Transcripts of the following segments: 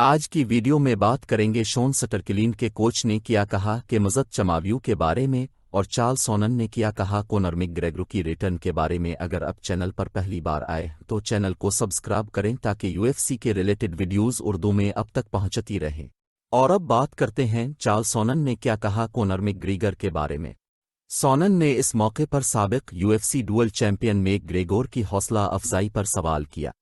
आज की वीडियो में बात करेंगे शॉन सटरकलिन के कोच ने क्या कहा कि मज़द चमाव्यू के बारे में और चार्ल्स सोनन ने क्या कहा कोनर मैकग्रेगर की रिटर्न के बारे में। अगर आप चैनल पर पहली बार आए तो चैनल को सब्सक्राइब करें ताकि यूएफसी के रिलेटेड वीडियोस उर्दू में अब तक पहुंचती रहें। और अब बात करते हैं चार्ल्स सोनन ने क्या कहा कोनर मैकग्रेगर के बारे में। सोनन ने इस मौके पर साबिक यूएफसी डुअल चैंपियन मैकग्रेगोर की हौसला अफजाई पर सवाल किया।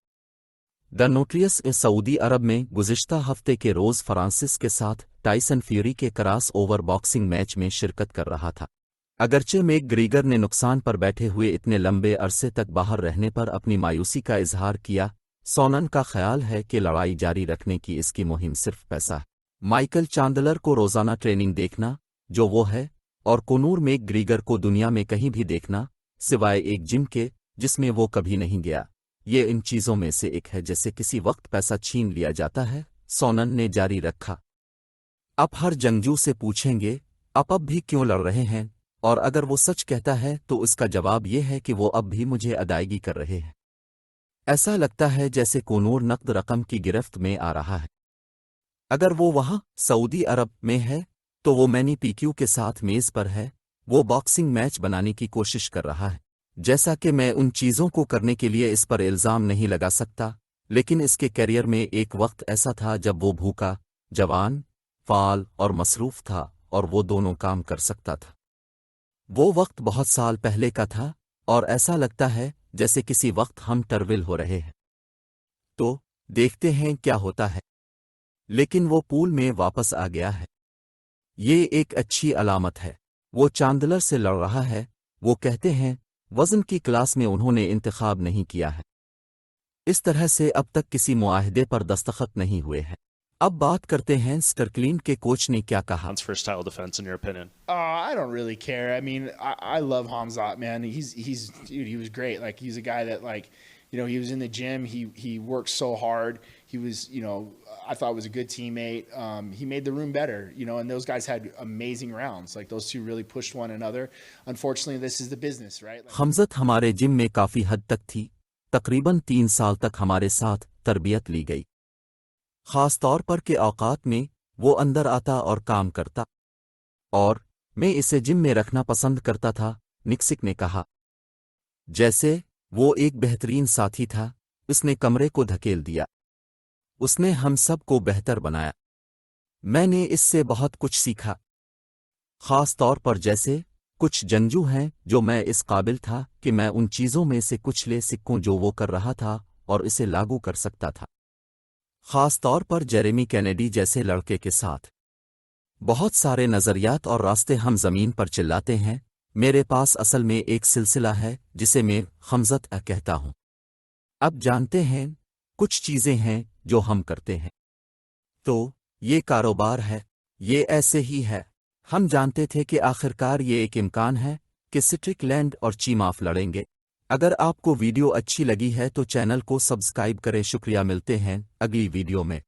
द नोटरियस सऊदी अरब में गुज़िश्ता हफ्ते के रोज़ फ्रांसिस के साथ टाइसन फ्यूरी के क्रॉस ओवर बॉक्सिंग मैच में शिरकत कर रहा था। अगरचे मैकग्रेगर ने नुकसान पर बैठे हुए इतने लंबे अरसे तक बाहर रहने पर अपनी मायूसी का इजहार किया। सोनन का ख्याल है कि लड़ाई जारी रखने की इसकी मुहिम सिर्फ पैसा है। माइकल चांदलर को रोज़ाना ट्रेनिंग देखना जो वो है, और कोनर मैकग्रेगर को दुनिया में कहीं भी देखना सिवाय एक जिम के जिसमें वो कभी नहीं गया, ये इन चीज़ों में से एक है जैसे किसी वक्त पैसा छीन लिया जाता है। सोनन ने जारी रखा। आप हर जंगजू से पूछेंगे आप अब भी क्यों लड़ रहे हैं, और अगर वो सच कहता है तो उसका जवाब ये है कि वो अब भी मुझे अदायगी कर रहे हैं। ऐसा लगता है जैसे कोनर नकद रकम की गिरफ्त में आ रहा है। अगर वो वहाँ सऊदी अरब में है तो वो मैनी पीक्यू के साथ मेज़ पर है, वो बॉक्सिंग मैच बनाने की कोशिश कर रहा है। जैसा कि मैं उन चीज़ों को करने के लिए इस पर इल्ज़ाम नहीं लगा सकता, लेकिन इसके करियर में एक वक्त ऐसा था जब वो भूखा, जवान, फाल और मसरूफ़ था, और वो दोनों काम कर सकता था। वो वक्त बहुत साल पहले का था, और ऐसा लगता है जैसे किसी वक्त हम टर्विल हो रहे हैं। तो देखते हैं क्या होता है। लेकिन वो पूल में वापस आ गया है, ये एक अच्छी अलामत है। वो चांदलर से लड़ रहा है। वो कहते हैं वज़न की क्लास में उन्होंने इंतखाब नहीं किया है। इस तरह से अब तक किसी मुआहदे पर दस्तखत नहीं हुए हैं। अब बात करते हैं स्टरकलिन के कोच ने क्या कहा। For his title defense, in your opinion? I don't really care. I mean, I love Hamzat, man. He's dude. He was great. Like he's a guy that he was in the gym. He worked so hard. He was I thought was a good teammate. He made the room better. And those guys had amazing rounds. Like those two really pushed one another. Unfortunately, this is the business, right? हमज़त हमारे gym में काफ़ी हद तक थी। तकरीबन 3 साल तक हमारे साथ तरबियत ली गई। ख़ास तौर पर के औकात में वो अंदर आता और काम करता, और मैं इसे जिम में रखना पसंद करता था, निक्सिक ने कहा। जैसे वो एक बेहतरीन साथी था, उसने कमरे को धकेल दिया। उसने हम सब को बेहतर बनाया। मैंने इससे बहुत कुछ सीखा। ख़ास तौर पर जैसे कुछ जंगजू हैं जो मैं इस काबिल था कि मैं उन चीज़ों में से कुछ ले सकूं जो वो कर रहा था और इसे लागू कर सकता था। ख़ास तौर पर जेरेमी कैनेडी जैसे लड़के के साथ। बहुत सारे नज़रियात और रास्ते हम ज़मीन पर चिल्लाते हैं। मेरे पास असल में एक सिलसिला है जिसे मैं हमज़त कहता हूँ। अब जानते हैं कुछ चीज़ें हैं जो हम करते हैं, तो ये कारोबार है, ये ऐसे ही है। हम जानते थे कि आखिरकार ये एक इम्कान है कि स्ट्रिकलैंड और चीमाफ लड़ेंगे। अगर आपको वीडियो अच्छी लगी है तो चैनल को सब्सक्राइब करें। शुक्रिया, मिलते हैं अगली वीडियो में।